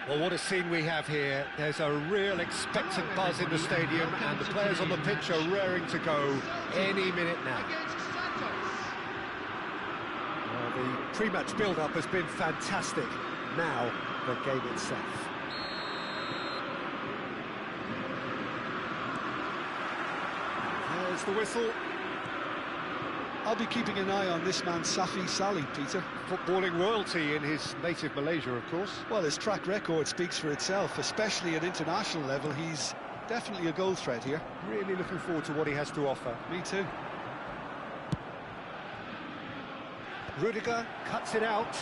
Well, what a scene we have here. There's a real expectant buzz in the stadium, and the players on the pitch are raring to go any minute now. Well, the pre-match build-up has been fantastic. Now, the game itself. There's the whistle. I'll be keeping an eye on this man, Safi Salih, Peter. Footballing royalty in his native Malaysia, of course. Well, his track record speaks for itself, especially at international level. He's definitely a goal threat here. Really looking forward to what he has to offer. Me too. Rudiger cuts it out.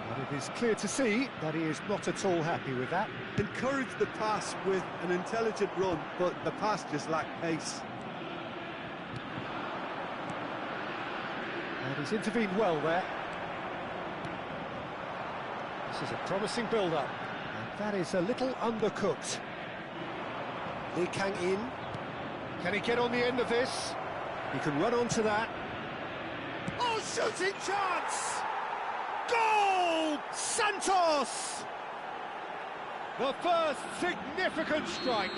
But it is clear to see that he is not at all happy with that. Encouraged the pass with an intelligent run, but the pass just lacked pace. And he's intervened well there. This is a promising build-up. And that is a little undercooked. Lee Kang in. Can he get on the end of this? He can run onto that. Oh, shooting chance! Goal! Santos! The first significant strike.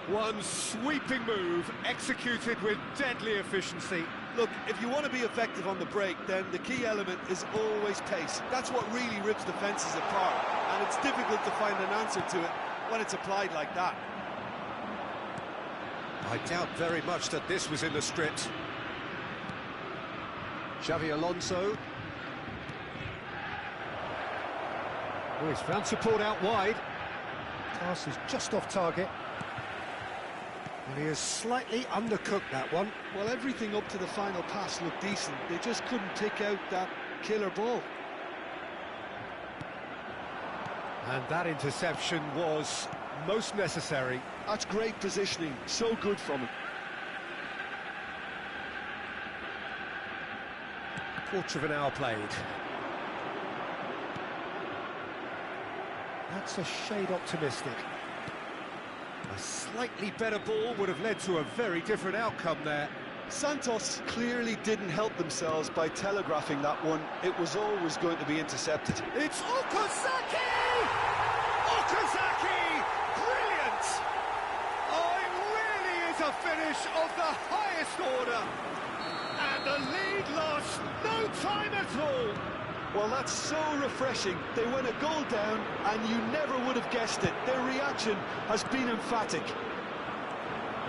One sweeping move, executed with deadly efficiency. Look, if you want to be effective on the break, then the key element is always pace. That's what really rips defences apart, and it's difficult to find an answer to it when it's applied like that. I doubt very much that this was in the script. Xavi Alonso. Oh, he's found support out wide. Pass is just off target. And he has slightly undercooked that one. Well, everything up to the final pass looked decent. They just couldn't pick out that killer ball. And that interception was most necessary. That's great positioning. So good from him. Quarter of an hour played. That's a shade optimistic. A slightly better ball would have led to a very different outcome there. Santos clearly didn't help themselves by telegraphing that one. It was always going to be intercepted. It's Okazaki! Okazaki! Brilliant! Oh, it really is a finish of the highest order. And the lead lost no time at all. Well, that's so refreshing. They went a goal down, and you never would have guessed it. Their reaction has been emphatic.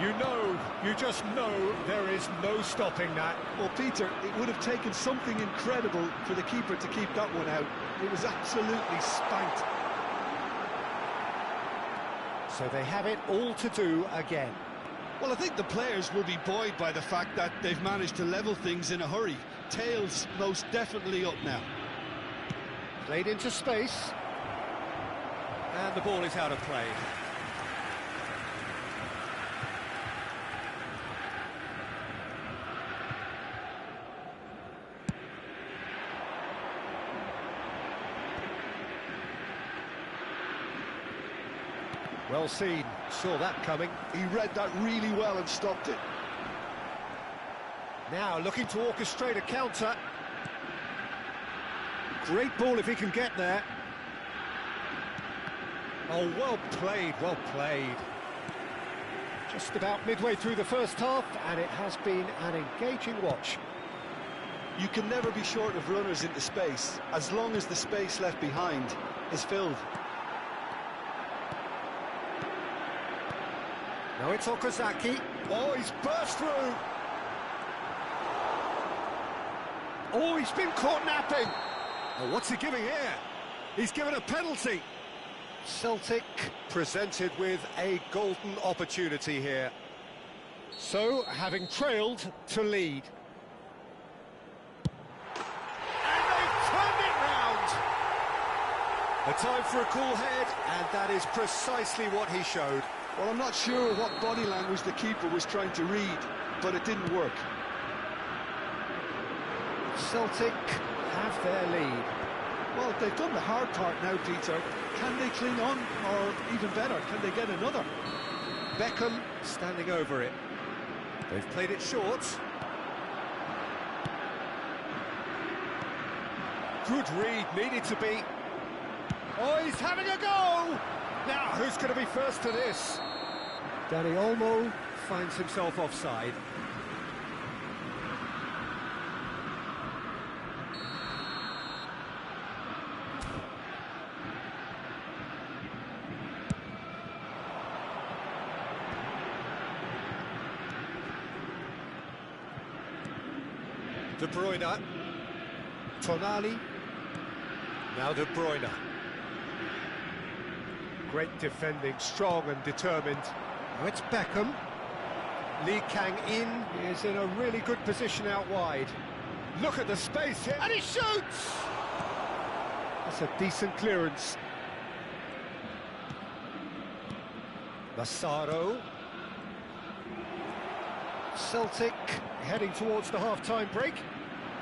You just know there is no stopping that. Well, Peter, it would have taken something incredible for the keeper to keep that one out. It was absolutely spanked. So they have it all to do again. Well, I think the players will be buoyed by the fact that they've managed to level things in a hurry. Tails most definitely up now. Played into space. And the ball is out of play. Well seen, saw that coming. He read that really well and stopped it. Now looking to orchestrate a counter. Great ball if he can get there. Oh, well played, well played. Just about midway through the first half, and it has been an engaging watch. You can never be short of runners into space, as long as the space left behind is filled. Now it's Okazaki. Oh, he's burst through. Oh, he's been caught napping. Oh, what's he giving here? He's given a penalty. Celtic presented with a golden opportunity here. So, having trailed, to lead. And they've turned it round. A time for a cool head, and that is precisely what he showed. Well, I'm not sure what body language the keeper was trying to read, but it didn't work. Celtic have their lead. Well, they've done the hard part now, Peter. Can they cling on, or even better, can they get another? Beckham standing over it. They've played it short. Good read, needed to be. Oh, he's having a go! Now, who's going to be first to this? Danny Olmo finds himself offside. De Bruyne. Tonali. Now De Bruyne. Great defending, strong and determined. Now it's Beckham. Lee Kang-in is in a really good position out wide. Look at the space here, and he shoots! That's a decent clearance. Massaro. Celtic heading towards the half-time break.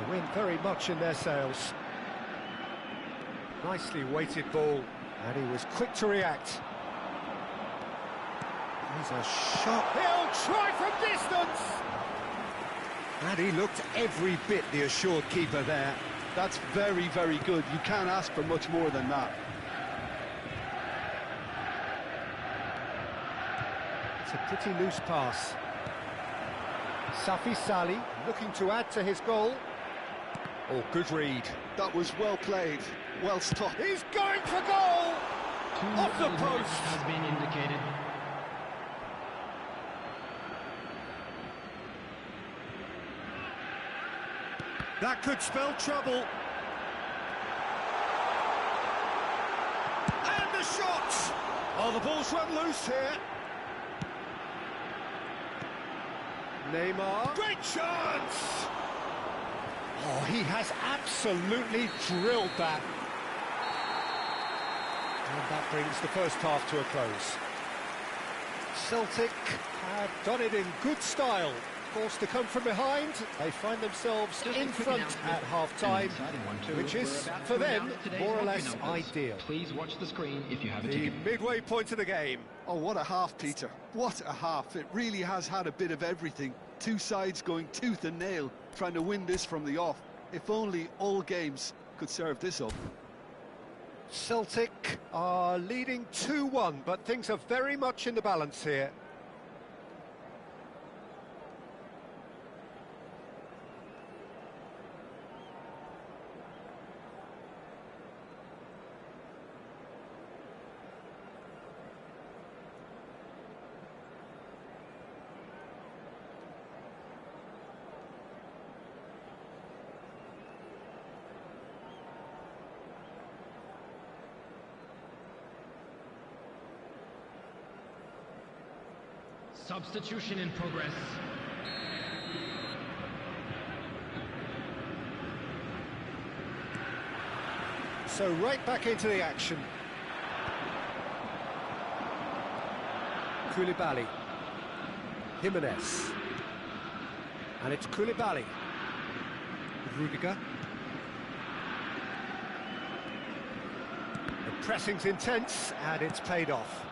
The wind very much in their sails. Nicely weighted ball, and he was quick to react. Here's a shot. He'll try from distance! And he looked every bit the assured keeper there. That's very, very good. You can't ask for much more than that. It's a pretty loose pass. Safi Sali looking to add to his goal. Oh, good read. That was well played, well stopped. He's going for goal! Off the post! Has been indicated. That could spell trouble. And the shot! Oh, the ball's run loose here. Neymar. Great chance! Oh, he has absolutely drilled that. And that brings the first half to a close. Celtic have done it in good style. Forced to come from behind, they find themselves in front at half-time, which is, for them, more or less ideal. Please watch the screen if you have a The ticket. midway point of the game. Oh, what a half, Peter. What a half. It really has had a bit of everything. Two sides going tooth and nail, trying to win this from the off. If only all games could serve this up. Celtic are leading 2-1, but things are very much in the balance here. Substitution in progress. So right back into the action. Koulibaly. Jimenez. And it's Koulibaly. Rudiger. The pressing's intense, and it's paid off.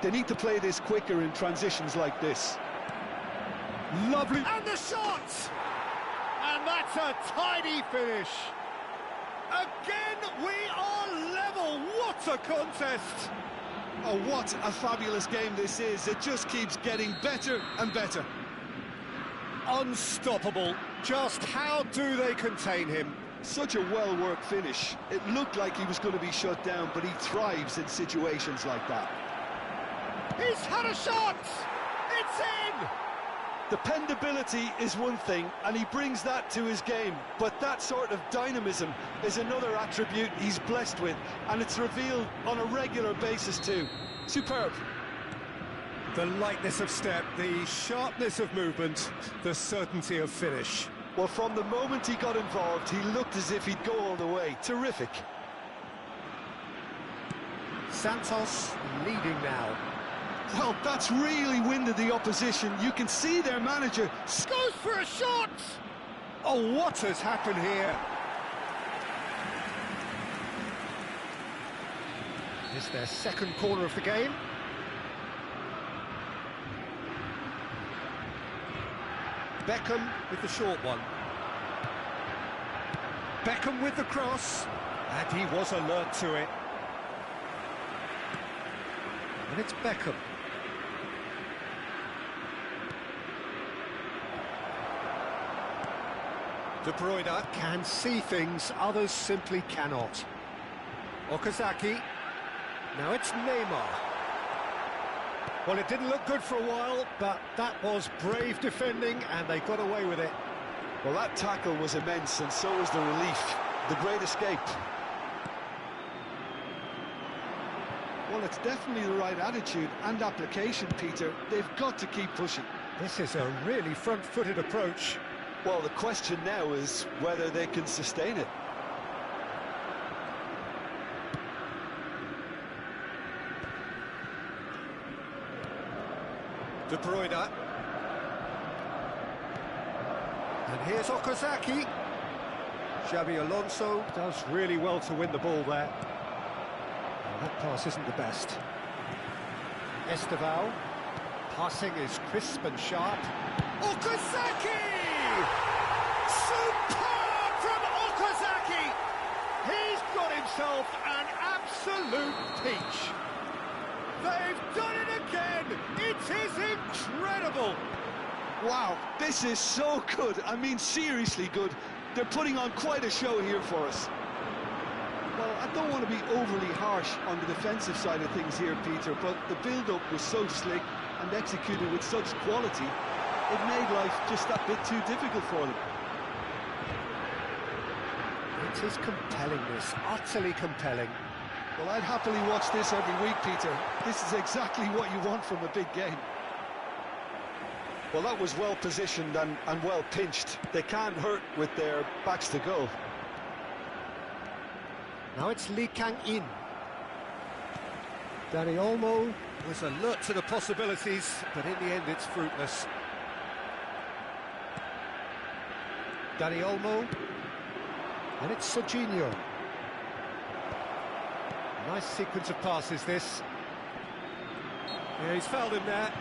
They need to play this quicker in transitions like this. Lovely. And the shot! And that's a tidy finish. Again, we are level. What a contest! Oh, what a fabulous game this is. It just keeps getting better and better. Unstoppable. Just how do they contain him? Such a well-worked finish. It looked like he was going to be shut down, but he thrives in situations like that. He's had a shot! It's in! Dependability is one thing, and he brings that to his game, but that sort of dynamism is another attribute he's blessed with, and it's revealed on a regular basis too. Superb. The lightness of step, the sharpness of movement, the certainty of finish. Well, from the moment he got involved, he looked as if he'd go all the way. Terrific. Santos leading now. Well, that's really winded the opposition. You can see their manager Goes for a shot! Oh, what has happened here? Is their second corner of the game. Beckham with the short one. Beckham with the cross. And he was alert to it. And it's Beckham. De Bruyne can see things others simply cannot. Okazaki. Now it's Neymar. Well, it didn't look good for a while, but that was brave defending, and they got away with it. Well, that tackle was immense, and so was the relief. The great escape. Well, it's definitely the right attitude and application, Peter. They've got to keep pushing. This is a really front-footed approach. Well, the question now is whether they can sustain it. De Bruyne. And here's Okazaki. Xabi Alonso does really well to win the ball there. Well, that pass isn't the best. Esteval. Passing is crisp and sharp. Okazaki! Superb from Okazaki! He's got himself an absolute peach. They've done it again! It is incredible! Wow, this is so good. I mean, seriously good. They're putting on quite a show here for us. Well, I don't want to be overly harsh on the defensive side of things here, Peter, but the build-up was so slick and executed with such quality, it made life just that bit too difficult for them. It is compelling, this, utterly compelling. Well, I'd happily watch this every week, Peter. This is exactly what you want from a big game. Well, that was well positioned and well pinched. They can't hurt with their backs to goal. Now it's Lee Kang-in. Dani Olmo was alert to the possibilities, but in the end it's fruitless. Dani Olmo. And it's Serginho. Nice sequence of passes, this. Yeah, he's fouled him there.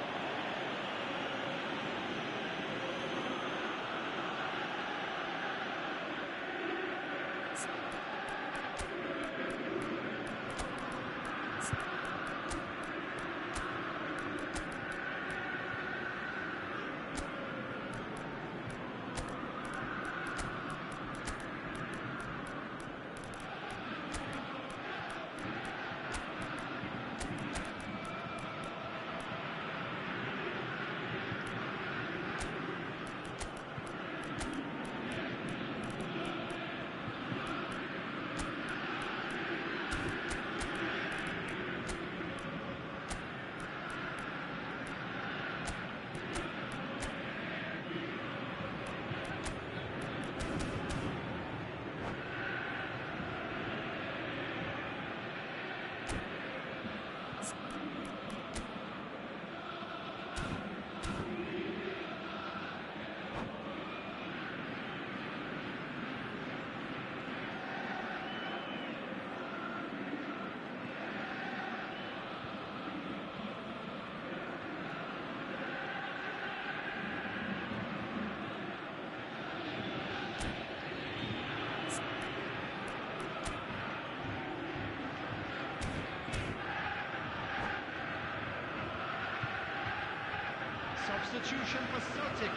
Substitution for Celtic.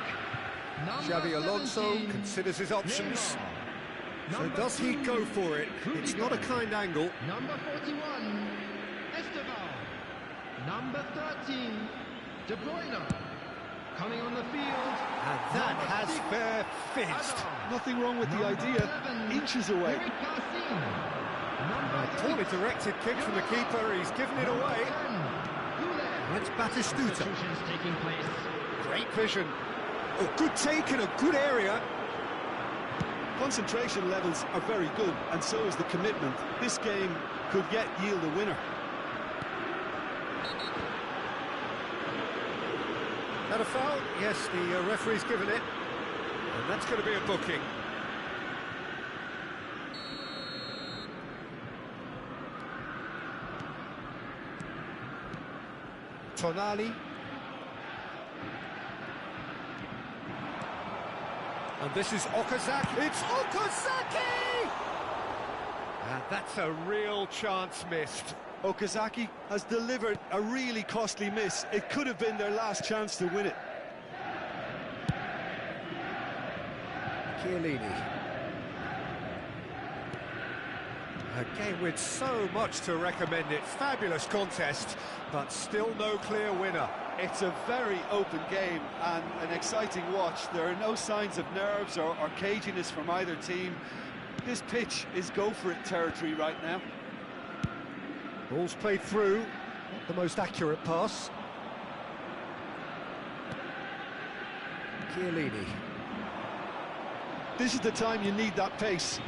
Xabi Alonso considers his options. So does he go for it? It's not a kind angle. Number 41, Esteval. Number 13, De Bruyne. Coming on the field. And that has fair fizzed. Nothing wrong with the idea. Inches away. A poorly directed kick from the keeper. He's given it away. It's Batistuta. Taking place. Great vision. Oh, good take in a good area. Concentration levels are very good, and so is the commitment. This game could yet yield a winner. That a foul? Yes, the referee's given it. And that's going to be a booking. Tonali. And this is Okazaki. It's Okazaki! And that's a real chance missed. Okazaki has delivered a really costly miss. It could have been their last chance to win it. Chiellini. A game with so much to recommend it. Fabulous contest, but still no clear winner. It's a very open game and an exciting watch. There are no signs of nerves or caginess from either team. This pitch is go-for-it territory right now. Ball's played through, not the most accurate pass. Chiellini. This is the time you need that pace.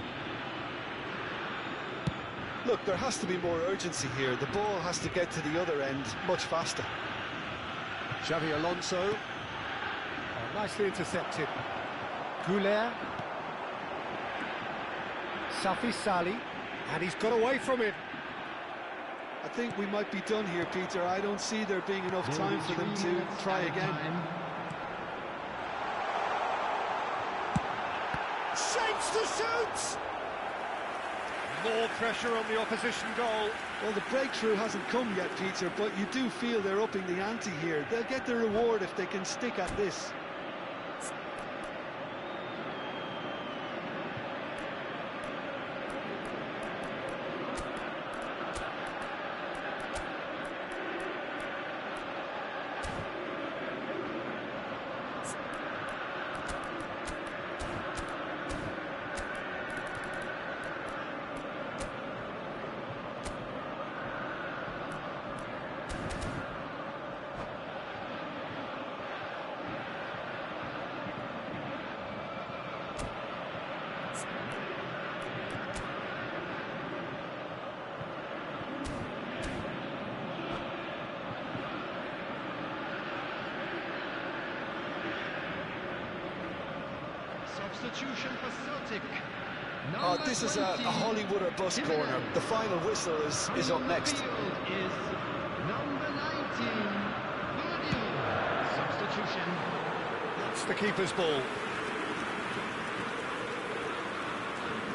Look, there has to be more urgency here. The ball has to get to the other end much faster. Xavi Alonso. Oh, nicely intercepted. Goulet. Safi Sali. And he's got away from it. I think we might be done here, Peter. I don't see there being enough time for them to try again. Shapes to shoot! More pressure on the opposition goal. Well, the breakthrough hasn't come yet, Peter, but you do feel they're upping the ante here. They'll get the reward if they can stick at this. Substitution for Celtic. Oh, this is a Hollywood or bust corner. The final whistle is up next. Is number 19, Guardiola. Substitution. It's the keeper's ball.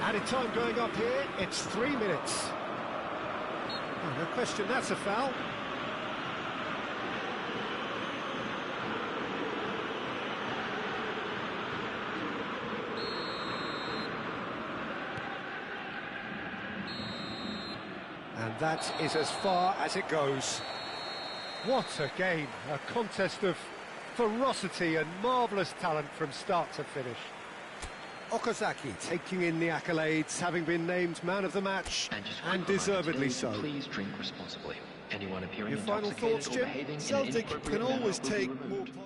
Added time going up here, it's 3 minutes. Oh, no question, that's a foul. And that is as far as it goes. What a game, a contest of ferocity and marvellous talent from start to finish. Okazaki taking in the accolades, having been named man of the match, and deservedly so. Please drink responsibly. Anyone appearing Your final intoxicated thoughts, or Jim? behaving in an Celtic inappropriate can manner always will be take removed. more...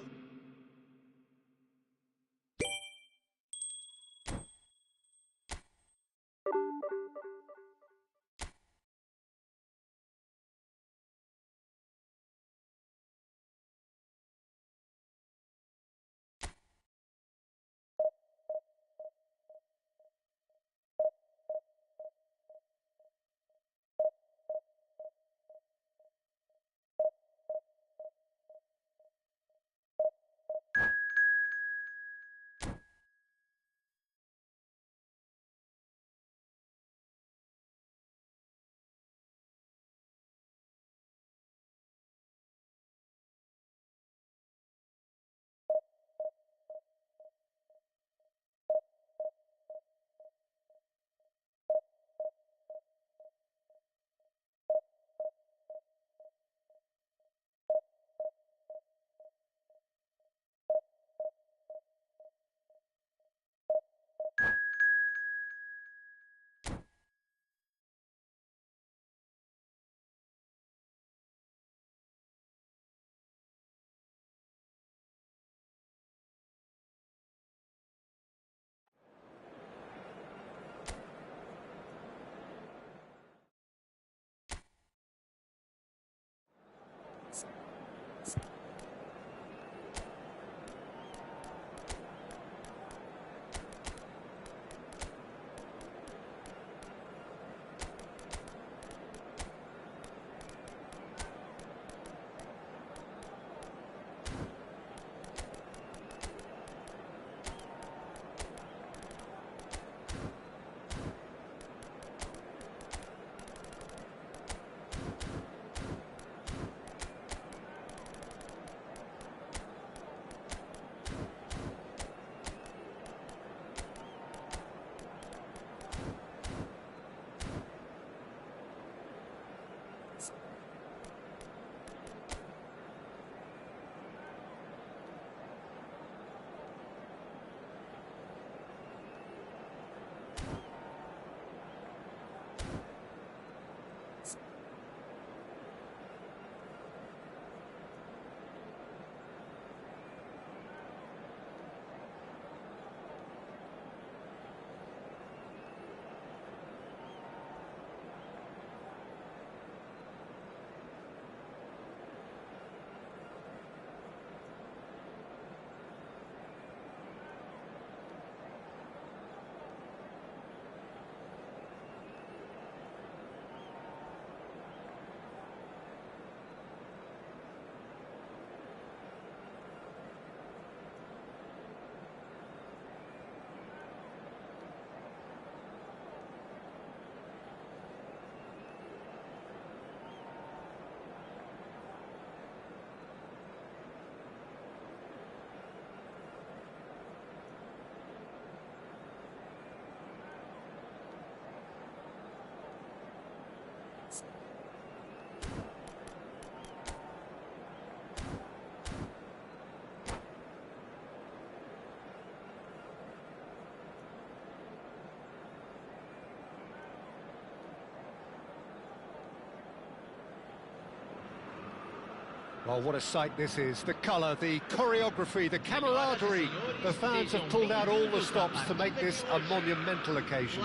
Well, what a sight this is. The colour, the choreography, the camaraderie. The fans have pulled out all the stops to make this a monumental occasion.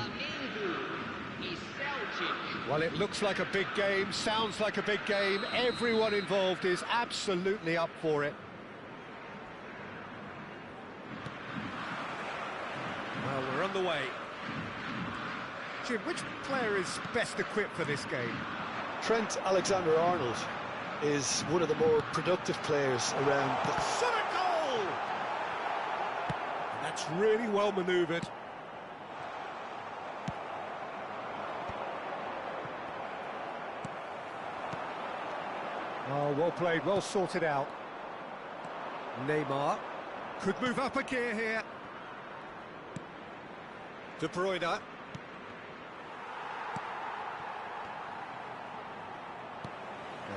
Well, it looks like a big game, sounds like a big game. Everyone involved is absolutely up for it. Well, we're on the way. Jim, which player is best equipped for this game? Trent Alexander-Arnold is one of the more productive players around. Shot a goal! That's really well manoeuvred. Oh, well played, well sorted out. Neymar could move up a gear here. De Bruyne. Now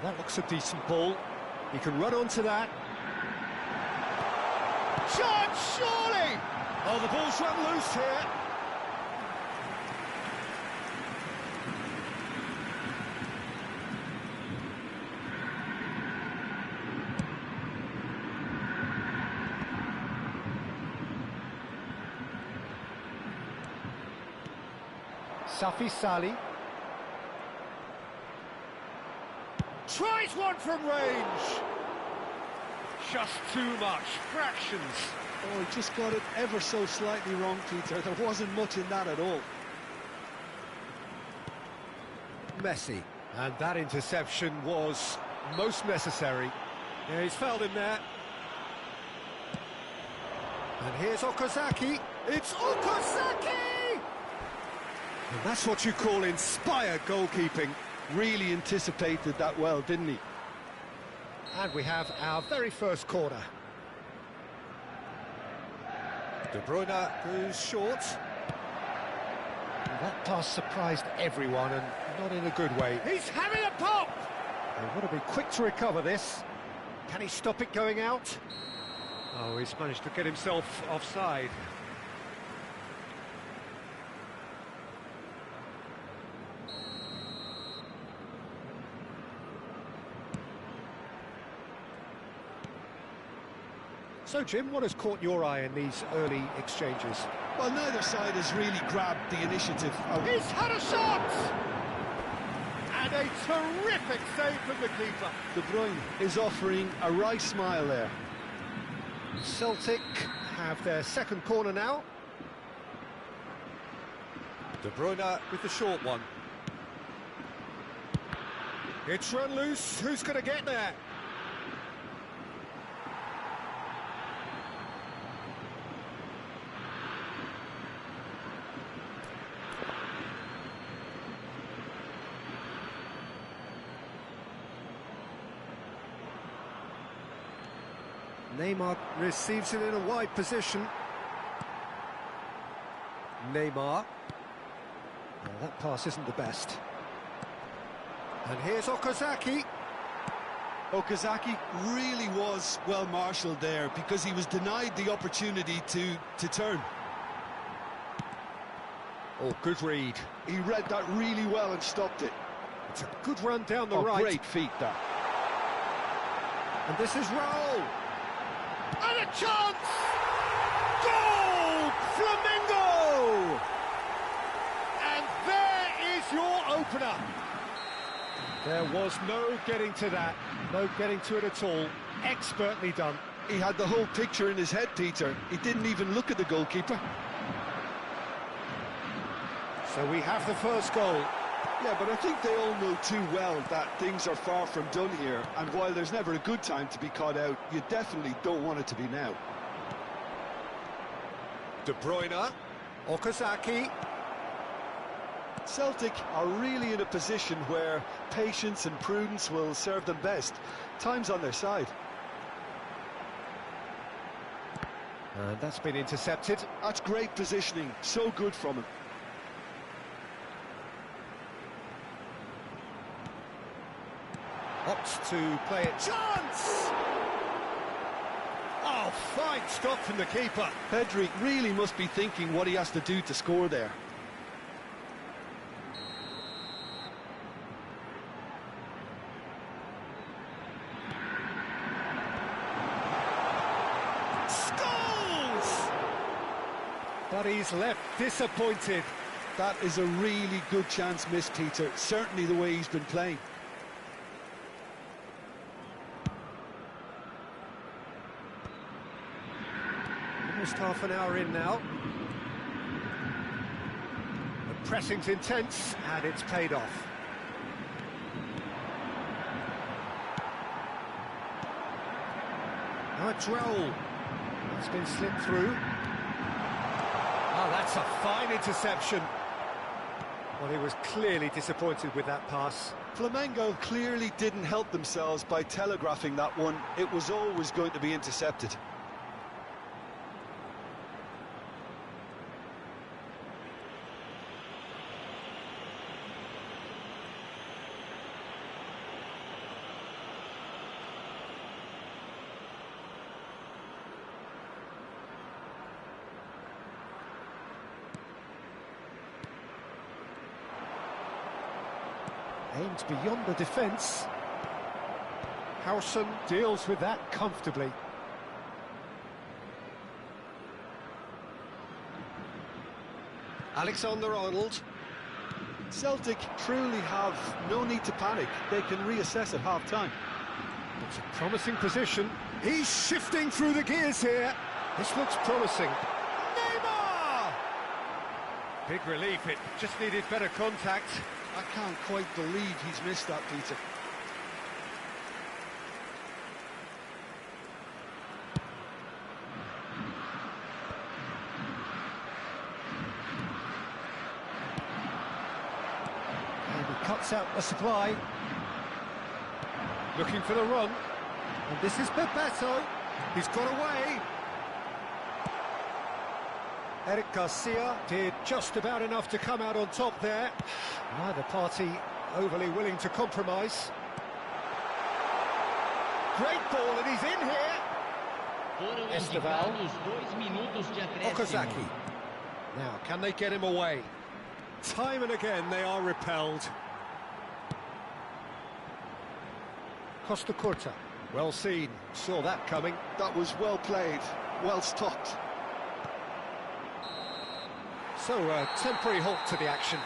that looks a decent ball. He can run onto that. Chance, surely! Oh, the ball's run loose here. Safi Sali. Tries one from range. Just too much. Fractions. Oh, he just got it ever so slightly wrong, Peter. There wasn't much in that at all. Messi. And that interception was most necessary. Yeah, he's fouled him there. And here's Okazaki. It's Okazaki! And that's what you call inspired goalkeeping. Really anticipated that well, didn't he? And we have our very first corner. De Bruyne goes short. And that pass surprised everyone, and not in a good way. He's having a pop! They want to be quick to recover this. Can he stop it going out? Oh, he's managed to get himself offside. So, Jim, what has caught your eye in these early exchanges? Well, neither side has really grabbed the initiative. He's had a shot! And a terrific save from the keeper. De Bruyne is offering a wry smile there. Celtic have their second corner now. De Bruyne with the short one. It's run loose. Who's going to get there? Neymar receives it in a wide position. Neymar. Well, that pass isn't the best. And here's Okazaki. Okazaki really was well marshalled there because he was denied the opportunity to turn. Oh, good read. He read that really well and stopped it. It's a good run down the right. Great feat, that. And this is Raul. And a chance! Goal! Flamengo! And there is your opener. There was no getting to that, no getting to it at all. Expertly done. He had the whole picture in his head, Peter. He didn't even look at the goalkeeper. So we have the first goal. Yeah, but I think they all know too well that things are far from done here, and while there's never a good time to be caught out, you definitely don't want it to be now. De Bruyne, Okazaki. Celtic are really in a position where patience and prudence will serve them best. Time's on their side. And that's been intercepted. That's great positioning, so good from him. Opts to play it. Chance! Oh, fine stop from the keeper. Pedri really must be thinking what he has to do to score there. Scores! But he's left disappointed. That is a really good chance missed, Peter. Certainly the way he's been playing. Almost half an hour in now. The pressing's intense, and it's paid off. Now it's Raul. It's been slipped through. Oh, that's a fine interception. Well, he was clearly disappointed with that pass. Flamengo clearly didn't help themselves by telegraphing that one. It was always going to be intercepted. Aimed beyond the defence. Howson deals with that comfortably. Alexander-Arnold. Celtic truly have no need to panic. They can reassess at half-time. It's a promising position. He's shifting through the gears here. This looks promising. Neymar! Big relief, it just needed better contact. I can't quite believe he's missed that, Peter. And he cuts out the supply. Looking for the run. And this is Bebeto. He's got away. Eric Garcia did just about enough to come out on top there. Neither party overly willing to compromise. Great ball, and he's in here. Esteval. Okazaki. Now, can they get him away? Time and again, they are repelled. Costa Curta. Well seen. Saw that coming. That was well played, well stopped. So, a temporary halt to the action.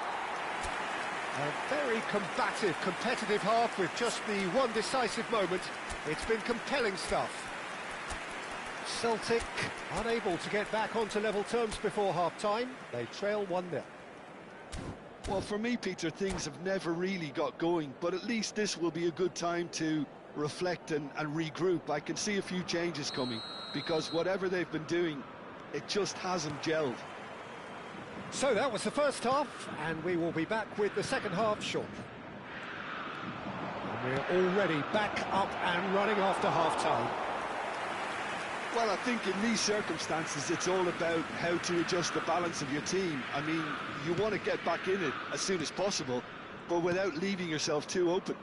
A very combative, competitive half with just the one decisive moment. It's been compelling stuff. Celtic unable to get back onto level terms before half-time. They trail 1-0. Well, for me, Peter, things have never really got going, but at least this will be a good time to reflect and regroup. I can see a few changes coming, because whatever they've been doing, it just hasn't gelled. So that was the first half, and we will be back with the second half shortly. And we're already back up and running after half-time. Well, I think in these circumstances, it's all about how to adjust the balance of your team. I mean, you want to get back in it as soon as possible, but without leaving yourself too open.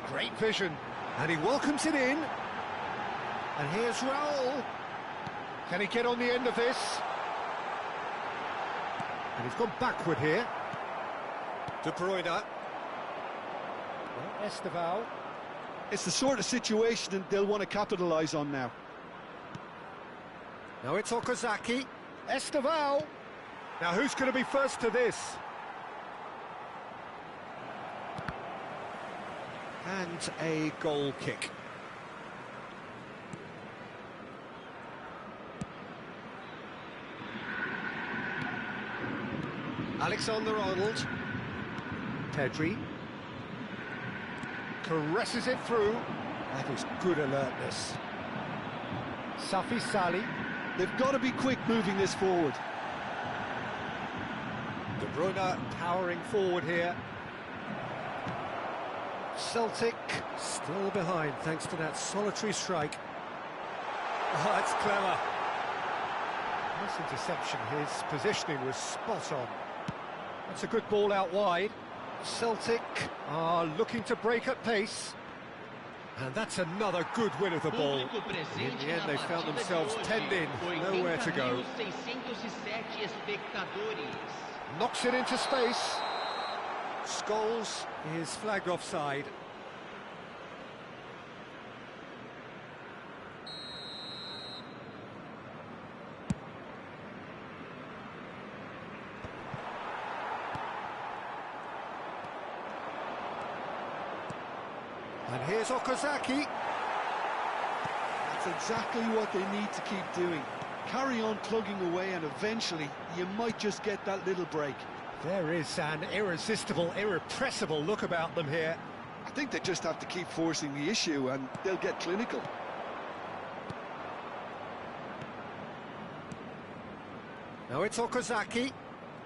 Great vision, and he welcomes it in. And here's Raul. Can he get on the end of this? And he's gone backward here. De Bruyne. Well, Esteval. It's the sort of situation they'll want to capitalise on now. Now it's Okazaki. Esteval. Now who's going to be first to this? And a goal kick. Alexander-Arnold. Pedri. Caresses it through. That is good alertness. Safi Sali. They've got to be quick moving this forward. De Bruyne powering forward here. Celtic still behind thanks to that solitary strike. Oh, that's clever. Nice interception. His positioning was spot on. That's a good ball out wide. Celtic are looking to break at pace. And that's another good win of the ball. In the end, they found themselves penned in, nowhere to go. Knocks it into space. Scholes is flagged offside. And here's Okazaki. That's exactly what they need to keep doing. Carry on plugging away and eventually you might just get that little break. There is an irresistible, irrepressible look about them here. I think they just have to keep forcing the issue and they'll get clinical. Now it's Okazaki.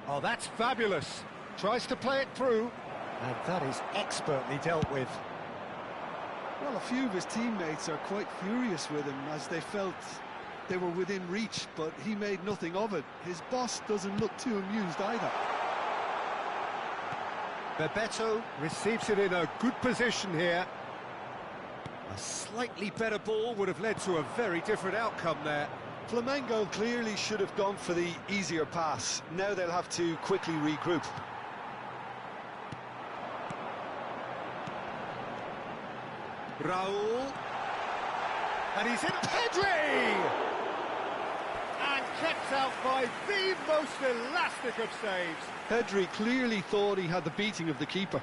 Oh, that's fabulous. Tries to play it through. And that is expertly dealt with. Well, a few of his teammates are quite furious with him as they felt they were within reach, but he made nothing of it. His boss doesn't look too amused either. Bebeto receives it in a good position here. A slightly better ball would have led to a very different outcome there. Flamengo clearly should have gone for the easier pass. Now they'll have to quickly regroup. Raul. And he's in. Pedri! And kept out by the most elastic of saves. Pedri clearly thought he had the beating of the keeper.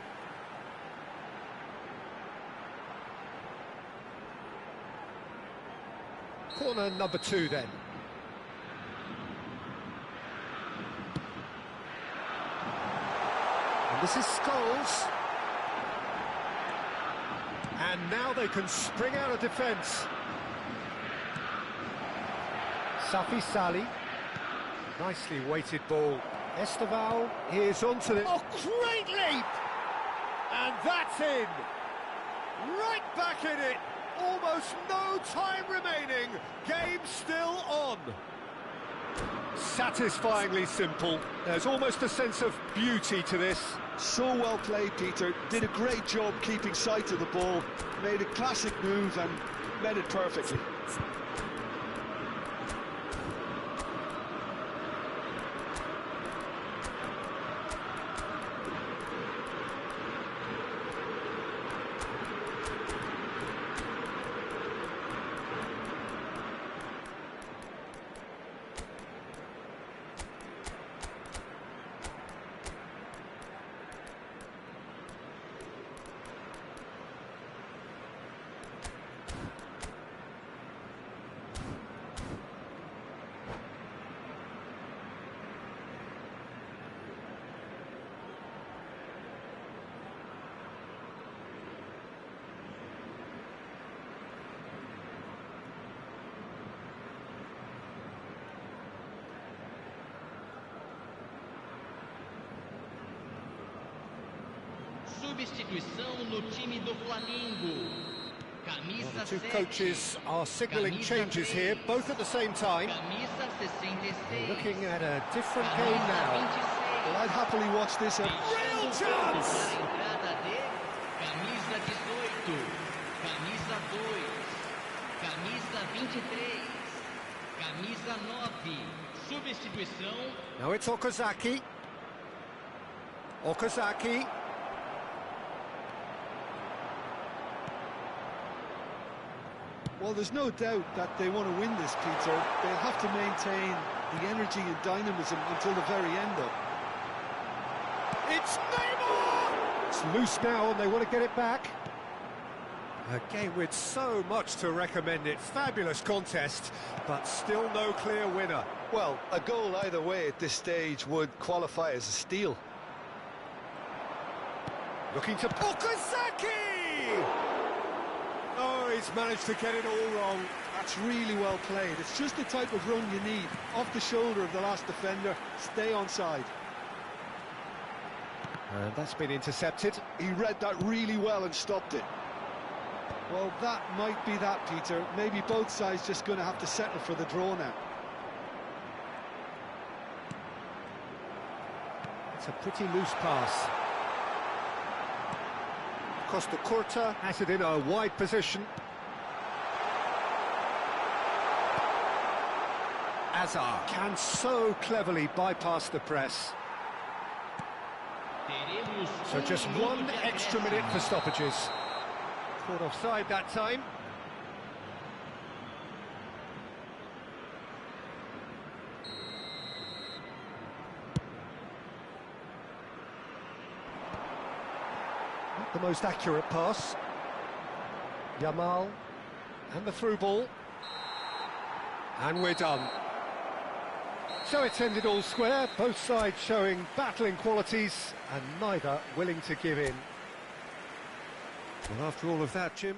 Corner number 2 then. And this is Scholes. And now they can spring out of defence. Safi Sali. Nicely weighted ball. Esteval is onto the... Oh, great leap! And that's in! Right back in it! Almost no time remaining. Game still on. Satisfyingly simple. There's almost a sense of beauty to this. So well played, Peter. Did a great job keeping sight of the ball. Made a classic move and met it perfectly. Substituição no time do Flamengo. Camisa The two 7. coaches are signalling Camisa changes 3. here, both at the same time. Camisa 66. Looking at a different game now. Well, I'd happily watch this. Real chance! Para a entrada de camisa 18, camisa 2, camisa 23, camisa 9. Substituição. Now it's Okazaki. Okazaki. Well, there's no doubt that they want to win this, Peter. They'll have to maintain the energy and dynamism until the very end, though. It's Neymar! It's loose now and they want to get it back. A game with so much to recommend it. Fabulous contest, but still no clear winner. Well, a goal either way at this stage would qualify as a steal. Looking to Okazaki! Oh, he's managed to get it all wrong. That's really well played. It's just the type of run you need. Off the shoulder of the last defender, stay onside. And that's been intercepted. He read that really well and stopped it. Well, that might be that, Peter. Maybe both sides just going to have to settle for the draw now. It's a pretty loose pass. Costa Curta has it in a wide position. Azar can so cleverly bypass the press. So just one extra minute for stoppages. Caught offside that time. Not the most accurate pass. Yamal, and the through ball. And we're done. So it's ended all square, both sides showing battling qualities and neither willing to give in. Well, after all of that, Jim,